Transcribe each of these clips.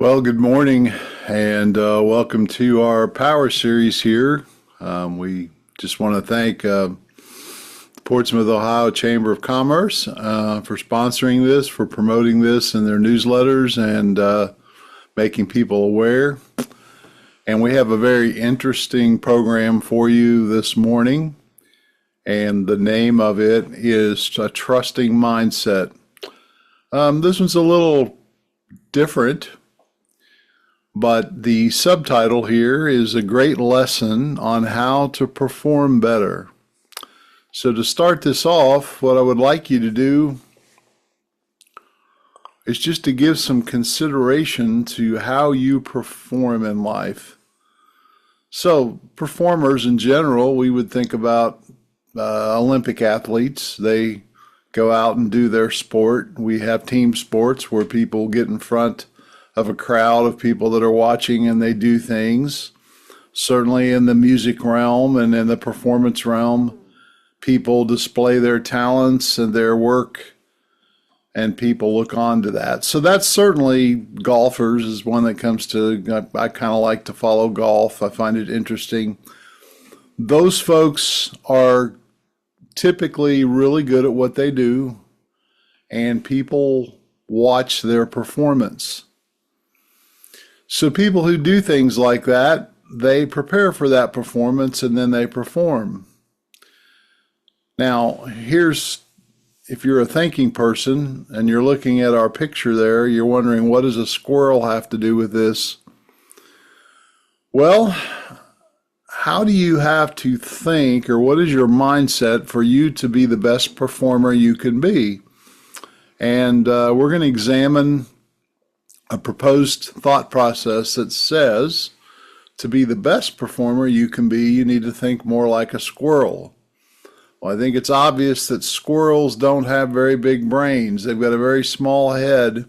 Well, good morning and welcome to our Power Series here. We just want to thank the Portsmouth, Ohio Chamber of Commerce for sponsoring this, for promoting this in their newsletters and making people aware. And we have a very interesting program for you this morning. And the name of it is A Trusting Mindset. This one's a little different. But the subtitle here is a great lesson on how to perform better. So to start this off, what I would like you to do is just to give some consideration to how you perform in life. So performers in general, we would think about Olympic athletes. They go out and do their sport. We have team sports where people get in front of a crowd of people that are watching and they do things. Certainly in the music realm and in the performance realm, people display their talents and their work and people look on to that. So that's certainly golfers is one that comes to, I kind of like to follow golf. I find it interesting. Those folks are typically really good at what they do and people watch their performance. So people who do things like that, they prepare for that performance and then they perform. Now, if you're a thinking person and you're looking at our picture there, you're wondering, what does a squirrel have to do with this? Well, how do you have to think, or what is your mindset for you to be the best performer you can be? And we're going to examine a proposed thought process that says to be the best performer you can be, you need to think more like a squirrel. Well, I think it's obvious that squirrels don't have very big brains. They've got a very small head.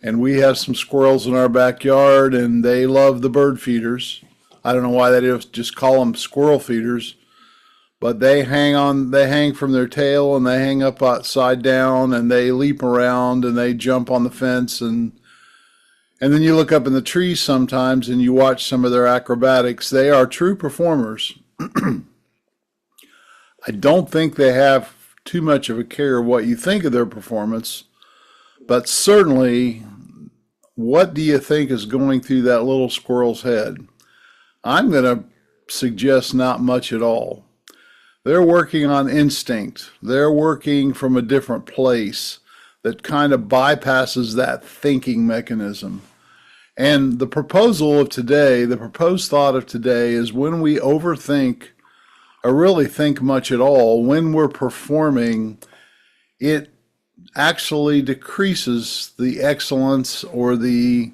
And we have some squirrels in our backyard and they love the bird feeders. I don't know why they just call them squirrel feeders, but they hang from their tail and they hang up upside down and they leap around and they jump on the fence and then you look up in the trees sometimes and you watch some of their acrobatics. They are true performers. I don't think they have too much of a care of what you think of their performance, but certainly, what do you think is going through that little squirrel's head? I'm going to suggest not much at all. They're working on instinct. They're working from a different place that kind of bypasses that thinking mechanism. And the proposal of today, the proposed thought of today is when we overthink or really think much at all, when we're performing, it actually decreases the excellence or the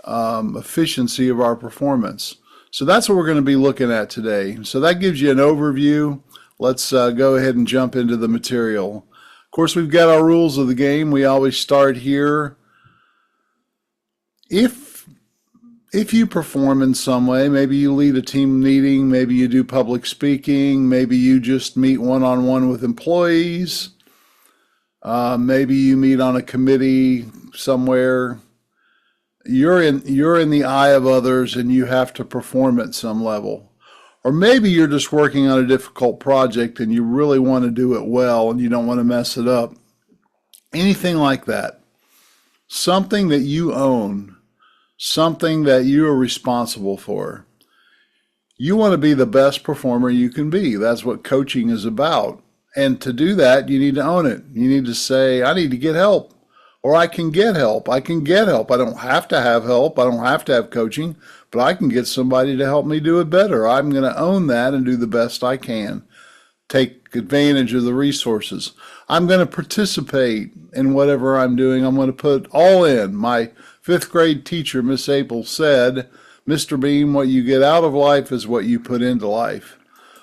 efficiency of our performance. So that's what we're going to be looking at today. So that gives you an overview. Let's go ahead and jump into the material. Of course, we've got our rules of the game. We always start here. If you perform in some way, maybe you lead a team meeting, maybe you do public speaking, maybe you just meet one-on-one with employees, maybe you meet on a committee somewhere. You're in the eye of others and you have to perform at some level. Or maybe you're just working on a difficult project and you really want to do it well and you don't want to mess it up. Anything like that. Something that you own, something that you are responsible for. You want to be the best performer you can be. That's what coaching is about. And to do that, you need to own it. You need to say, I need to get help, or I can get help. I can get help. I don't have to have help. I don't have to have coaching, but I can get somebody to help me do it better. I'm going to own that and do the best I can. Take advantage of the resources. I'm going to participate in whatever I'm doing. I'm going to put all in. My fifth grade teacher, Miss Apel, said, Mr. Beam, what you get out of life is what you put into life.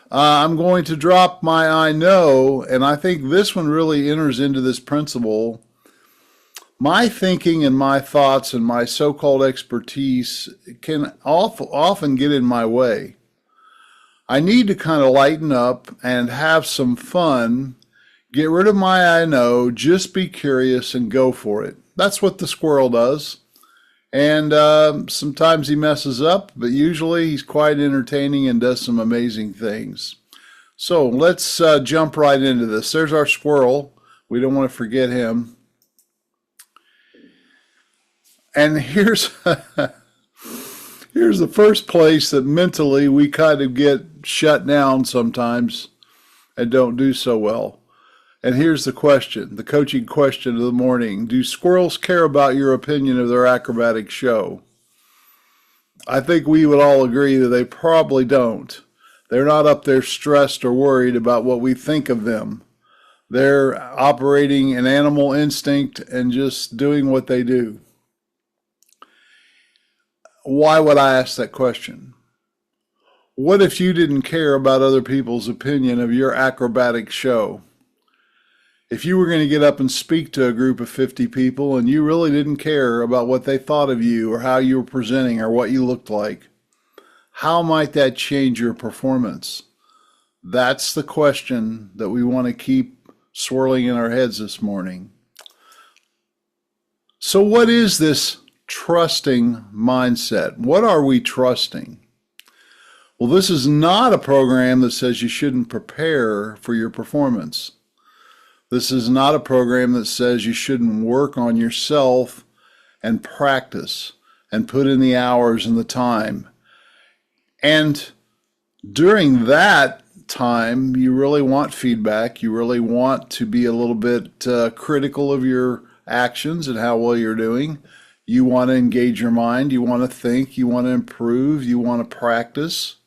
I'm going to drop my I know, and I think this one really enters into this principle. My thinking and my thoughts and my so-called expertise can often get in my way. I need to kind of lighten up and have some fun, get rid of my I know, just be curious and go for it. That's what the squirrel does. And sometimes he messes up, but usually he's quite entertaining and does some amazing things. So let's jump right into this. There's our squirrel. We don't want to forget him. And here's here's the first place that mentally we kind of get shut down sometimes and don't do so well. And here's the question, the coaching question of the morning. Do squirrels care about your opinion of their acrobatic show? I think we would all agree that they probably don't. They're not up there stressed or worried about what we think of them. They're operating an animal instinct and just doing what they do. Why would I ask that question? What if you didn't care about other people's opinion of your acrobatic show? If you were going to get up and speak to a group of 50 people and you really didn't care about what they thought of you or how you were presenting or what you looked like, how might that change your performance? That's the question that we want to keep swirling in our heads this morning. So what is this trusting mindset? What are we trusting? Well, this is not a program that says you shouldn't prepare for your performance. This is not a program that says you shouldn't work on yourself and practice and put in the hours and the time. And during that time, you really want feedback. You really want to be a little bit critical of your actions and how well you're doing. You want to engage your mind. You want to think. You want to improve. You want to practice.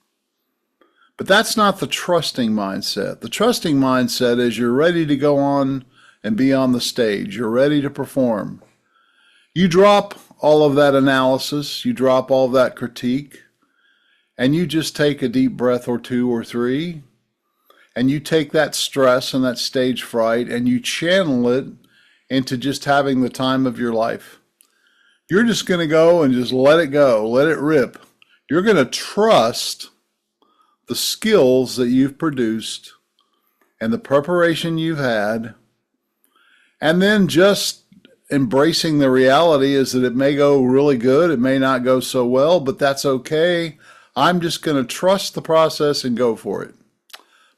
But that's not the trusting mindset. The trusting mindset is you're ready to go on and be on the stage. You're ready to perform. You drop all of that analysis. You drop all of that critique. And you just take a deep breath or two or three. And you take that stress and that stage fright and you channel it into just having the time of your life. You're just going to go and just let it go. Let it rip. You're going to trust the skills that you've produced and the preparation you've had, and then just embracing the reality is that it may go really good, it may not go so well, but that's okay. I'm just going to trust the process and go for it.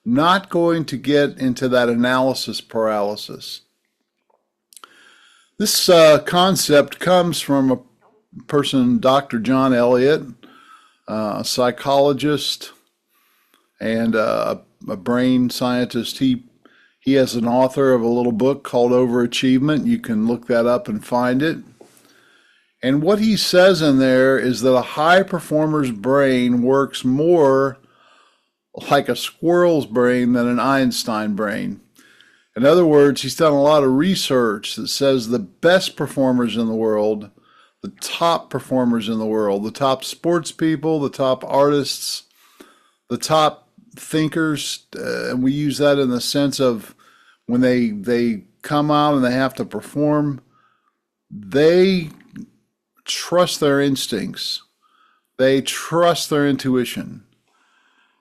Not going to get into that analysis paralysis. This concept comes from a person, Dr. John Elliott, a psychologist and a brain scientist. He has an author of a little book called Overachievement. You can look that up and find it. And what he says in there is that a high performer's brain works more like a squirrel's brain than an Einstein brain. In other words, he's done a lot of research that says the best performers in the world, the top performers in the world, the top sports people, the top artists, the top thinkers, and we use that in the sense of when they come out and they have to perform, they trust their instincts, they trust their intuition,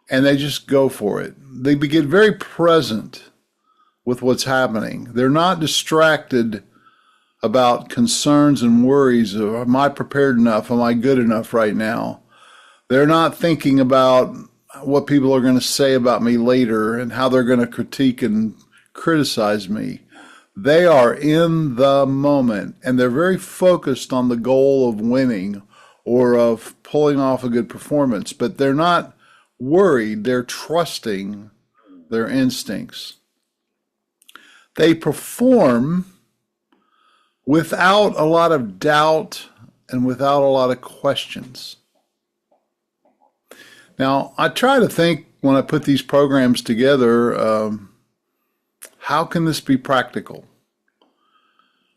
and they just go for it. They get very present with what's happening. They're not distracted about concerns and worries of, am I prepared enough? Am I good enough right now? They're not thinking about what people are going to say about me later and how they're going to critique and criticize me. They are in the moment and they're very focused on the goal of winning or of pulling off a good performance, but they're not worried. They're trusting their instincts. They perform without a lot of doubt and without a lot of questions. Now, I try to think when I put these programs together, how can this be practical?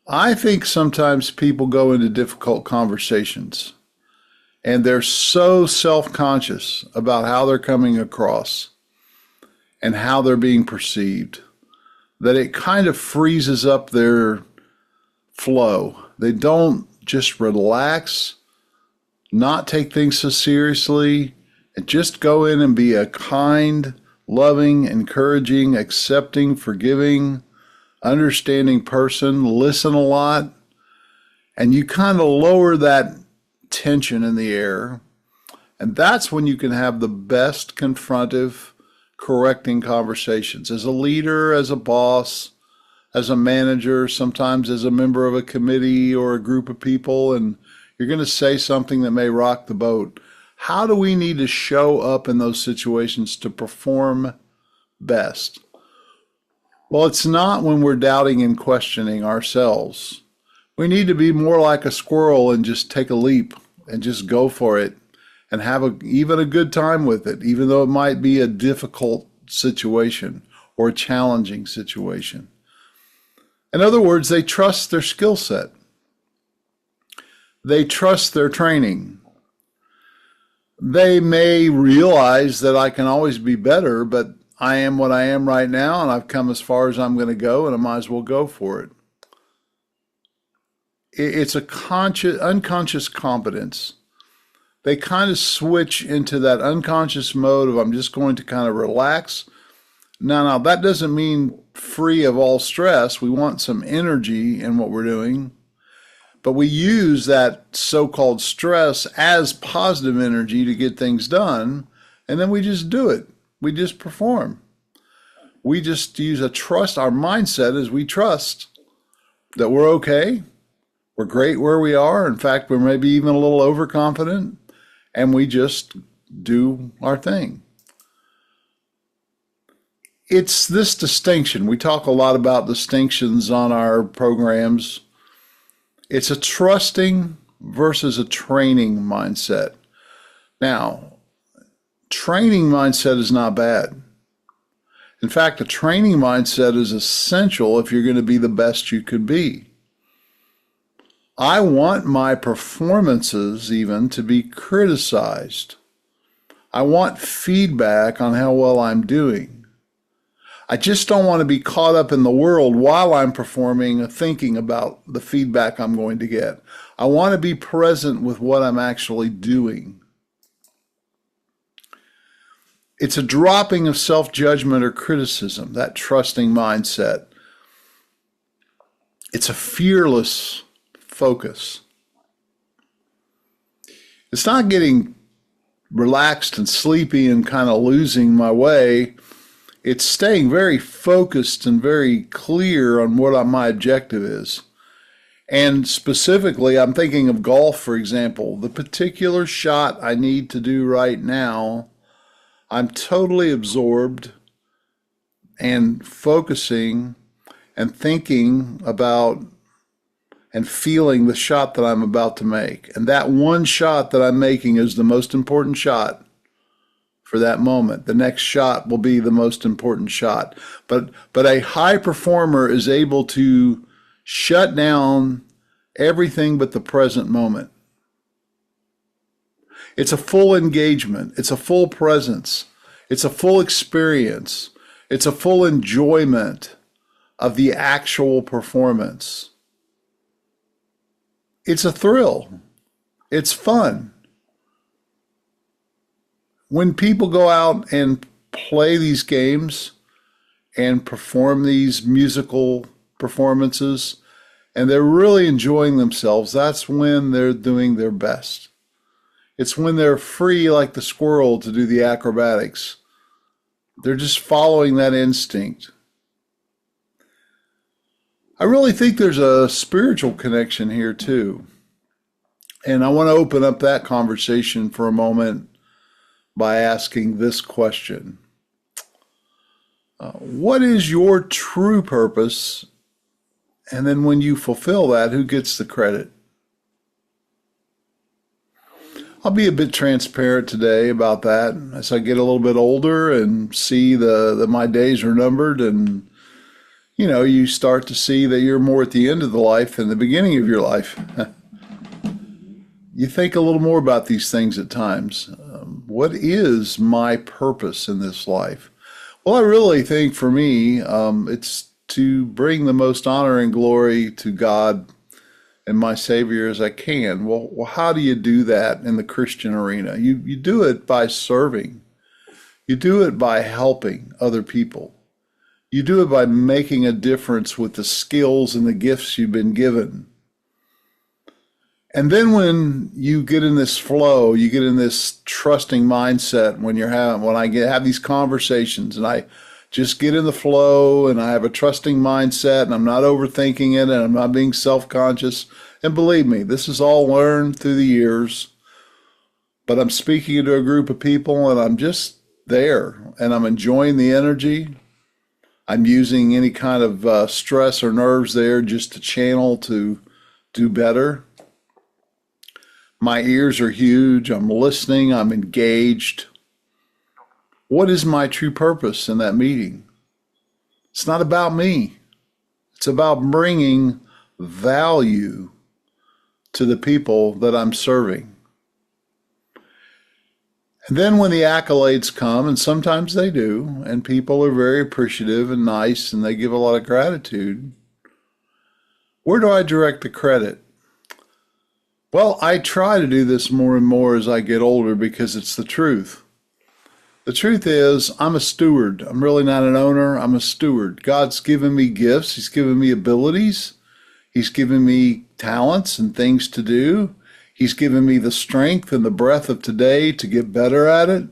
I think sometimes people go into difficult conversations and they're so self-conscious about how they're coming across and how they're being perceived that it kind of freezes up their flow. They don't just relax, not take things so seriously, and just go in and be a kind, loving, encouraging, accepting, forgiving, understanding person, listen a lot, And you kind of lower that tension in the air. And that's when you can have the best confrontive, correcting conversations. As a leader, as a boss, as a manager, sometimes as a member of a committee or a group of people, and you're going to say something that may rock the boat. How do we need to show up in those situations to perform best? Well, it's not when we're doubting and questioning ourselves. We need to be more like a squirrel and just take a leap and just go for it and have even a good time with it, even though it might be a difficult situation or a challenging situation. In other words, they trust their skill set. They trust their training. They may realize that I can always be better, but I am what I am right now, and I've come as far as I'm going to go, and I might as well go for it. It's a unconscious competence. They kind of switch into that unconscious mode of I'm just going to kind of relax. Now, that doesn't mean free of all stress. We want some energy in what we're doing. But we use that so-called stress as positive energy to get things done. And then we just do it. We just perform. We just use a trust. Our mindset is we trust that we're okay. We're great where we are. In fact, we're maybe even a little overconfident. And we just do our thing. It's this distinction. We talk a lot about distinctions on our programs. It's a trusting versus a training mindset. Now, training mindset is not bad. In fact, a training mindset is essential if you're going to be the best you could be. I want my performances even to be criticized. I want feedback on how well I'm doing. I just don't want to be caught up in the world while I'm performing, thinking about the feedback I'm going to get. I want to be present with what I'm actually doing. It's a dropping of self-judgment or criticism, that trusting mindset. It's a fearless focus. It's not getting relaxed and sleepy and kind of losing my way. It's staying very focused and very clear on what my objective is. And specifically, I'm thinking of golf, for example. The particular shot I need to do right now, I'm totally absorbed and focusing and thinking about and feeling the shot that I'm about to make. And that one shot that I'm making is the most important shot for that moment. The next shot will be the most important shot. But a high performer is able to shut down everything but the present moment. It's a full engagement. It's a full presence. It's a full experience. It's a full enjoyment of the actual performance. It's a thrill. It's fun. When people go out and play these games and perform these musical performances and they're really enjoying themselves, that's when they're doing their best. It's when they're free like the squirrel to do the acrobatics. They're just following that instinct. I really think there's a spiritual connection here too. And I want to open up that conversation for a moment by asking this question. What is your true purpose? And then when you fulfill that, who gets the credit? I'll be a bit transparent today about that as I get a little bit older and see that my days are numbered, and you start to see that you're more at the end of the life than the beginning of your life. You think a little more about these things at times. What is my purpose in this life? Well, I really think for me, it's to bring the most honor and glory to God and my Savior as I can. Well, how do you do that in the Christian arena? You do it by serving. You do it by helping other people. You do it by making a difference with the skills and the gifts you've been given. And then when you get in this flow, you get in this trusting mindset when have these conversations and I just get in the flow and I have a trusting mindset and I'm not overthinking it and I'm not being self-conscious. And believe me, this is all learned through the years, but I'm speaking to a group of people and I'm just there and I'm enjoying the energy. I'm using any kind of stress or nerves there just to channel to do better. My ears are huge. I'm listening. I'm engaged. What is my true purpose in that meeting? It's not about me. It's about bringing value to the people that I'm serving. And then when the accolades come, and sometimes they do, and people are very appreciative and nice and they give a lot of gratitude, where do I direct the credit? Well, I try to do this more and more as I get older because it's the truth. The truth is, I'm a steward. I'm really not an owner. I'm a steward. God's given me gifts. He's given me abilities. He's given me talents and things to do. He's given me the strength and the breath of today to get better at it.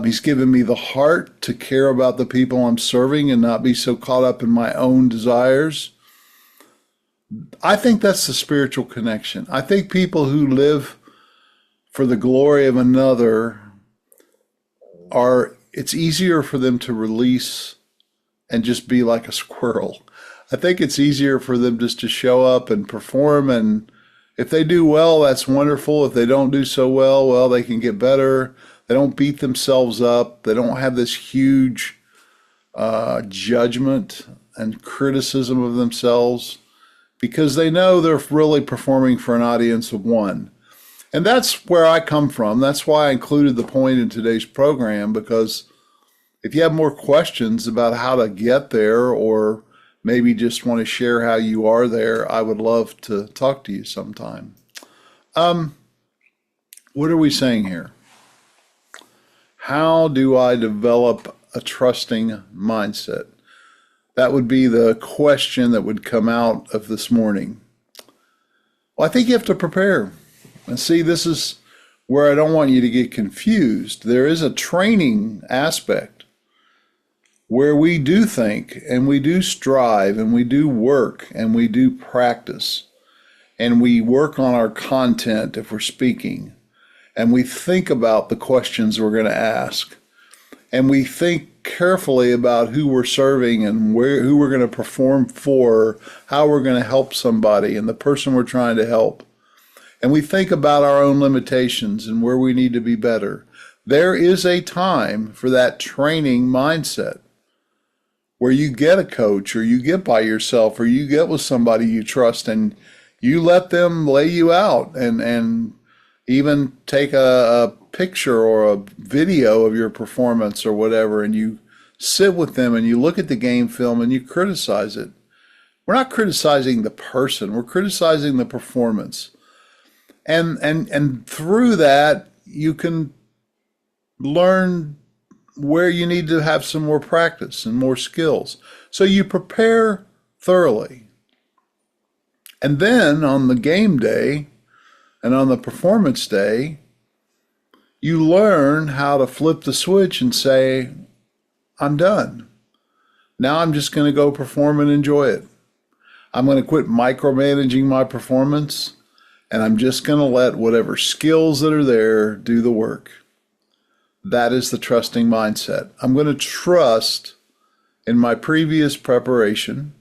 He's given me the heart to care about the people I'm serving and not be so caught up in my own desires. I think that's the spiritual connection. I think people who live for the glory of another it's easier for them to release and just be like a squirrel. I think it's easier for them just to show up and perform, and if they do well, that's wonderful. If they don't do so well, they can get better. They don't beat themselves up. They don't have this huge judgment and criticism of themselves because they know they're really performing for an audience of one. And that's where I come from. That's why I included the point in today's program, because if you have more questions about how to get there or maybe just want to share how you are there, I would love to talk to you sometime. What are we saying here? How do I develop a trusting mindset? That would be the question that would come out of this morning. Well, I think you have to prepare. And see, this is where I don't want you to get confused. There is a training aspect where we do think and we do strive and we do work and we do practice and we work on our content if we're speaking and we think about the questions we're going to ask and we think carefully about who we're serving and who we're going to perform for, how we're going to help somebody and the person we're trying to help. And we think about our own limitations and where we need to be better. There is a time for that training mindset where you get a coach or you get by yourself or you get with somebody you trust and you let them lay you out and even take a picture or a video of your performance or whatever, and you sit with them and you look at the game film and you criticize it. We're not criticizing the person, we're criticizing the performance. And through that, you can learn where you need to have some more practice and more skills. So you prepare thoroughly. And then on the game day and on the performance day, you learn how to flip the switch and say, I'm done. Now I'm just going to go perform and enjoy it. I'm going to quit micromanaging my performance. And I'm just going to let whatever skills that are there do the work. That is the trusting mindset. I'm going to trust in my previous preparation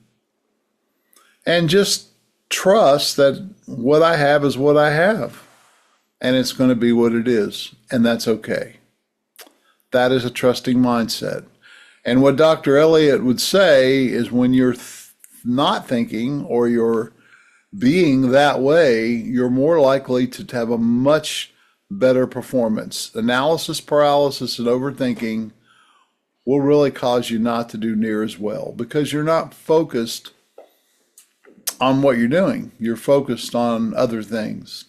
and just trust that what I have is what I have. And it's going to be what it is. And that's okay. That is a trusting mindset. And what Dr. Elliott would say is when you're not thinking or you're being that way, you're more likely to have a much better performance. Analysis paralysis and overthinking will really cause you not to do near as well because you're not focused on what you're doing. You're focused on other things.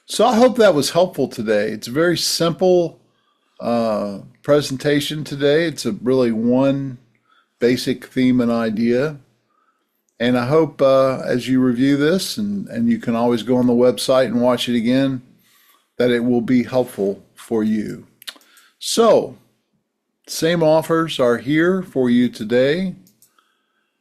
So I hope that was helpful today. It's a very simple presentation today. It's a really one basic theme and idea. And I hope as you review this, and you can always go on the website and watch it again, that it will be helpful for you. So, same offers are here for you today.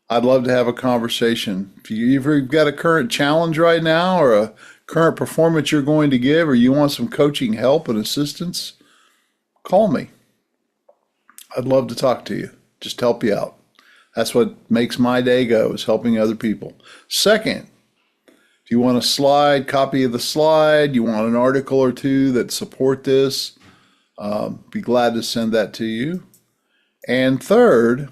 I'd love to have a conversation. If you've got a current challenge right now or a current performance you're going to give, or you want some coaching help and assistance, call me. I'd love to talk to you, just help you out. That's what makes my day go, is helping other people. Second, if you want a slide, copy of the slide, you want an article or two that support this, be glad to send that to you. And third,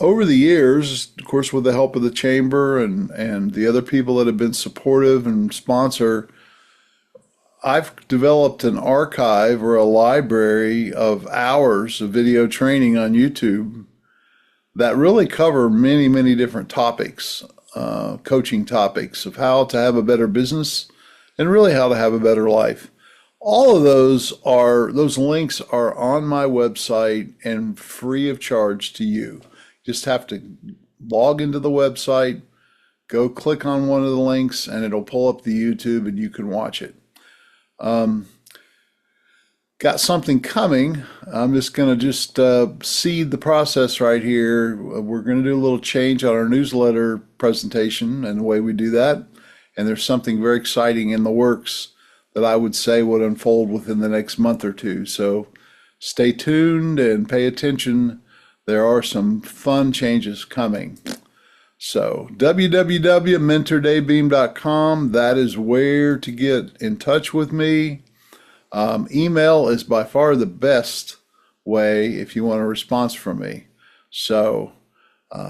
over the years, of course, with the help of the chamber and the other people that have been supportive and sponsor, I've developed an archive or a library of hours of video training on YouTube that really cover many, many different topics, coaching topics of how to have a better business and really how to have a better life. All of those links are on my website and free of charge to you. Just have to log into the website, go click on one of the links, and it'll pull up the YouTube and you can watch it. Got something coming. I'm just going to seed the process right here. We're going to do a little change on our newsletter presentation and the way we do that. And there's something very exciting in the works that I would say would unfold within the next month or two. So stay tuned and pay attention. There are some fun changes coming. So www.mentordavebeam.com, that is where to get in touch with me. Email is by far the best way if you want a response from me. So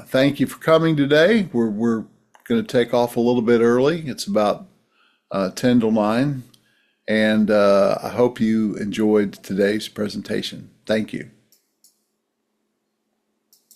thank you for coming today. We're going to take off a little bit early. It's about 10 till 9. And I hope you enjoyed today's presentation. Thank you.